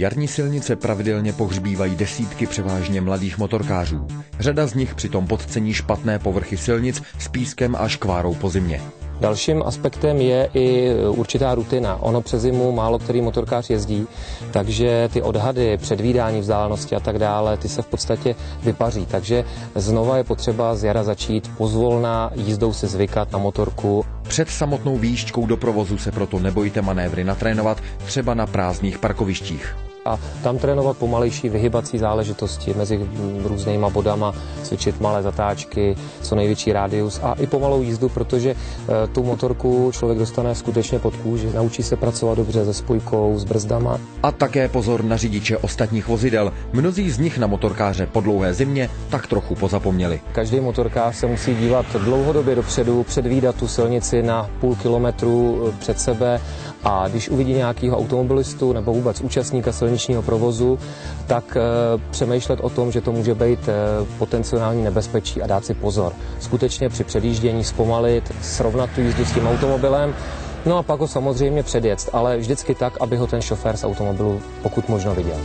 Jarní silnice pravidelně pohřbívají desítky převážně mladých motorkářů. Řada z nich přitom podcení špatné povrchy silnic s pískem a škvárou po zimě. Dalším aspektem je i určitá rutina. Ono přes zimu málo který motorkář jezdí, takže ty odhady, předvídání vzdálenosti a tak dále, ty se v podstatě vypaří. Takže znova je potřeba z jara začít pozvolna jízdou si zvykat na motorku. Před samotnou výjížďkou do provozu se proto nebojte manévry natrénovat, třeba na prázdných parkovištích. A tam trénovat pomalejší vyhybací záležitosti mezi různýma bodama, cvičit malé zatáčky, co největší rádius a i pomalou jízdu, protože tu motorku člověk dostane skutečně pod kůži, naučí se pracovat dobře se spojkou, s brzdama. A také pozor na řidiče ostatních vozidel. Mnozí z nich na motorkáře po dlouhé zimě tak trochu pozapomněli. Každý motorkář se musí dívat dlouhodobě dopředu, předvídat tu silnici na půl kilometru před sebe a když uvidí nějakého automobilistu nebo vůbec účastníka silničního provozu, tak přemýšlet o tom, že to může být potenciální nebezpečí a dát si pozor. Skutečně při předjíždění zpomalit, srovnat tu jízdu s tím automobilem, no a pak ho samozřejmě předjet, ale vždycky tak, aby ho ten šofér z automobilu pokud možno viděl.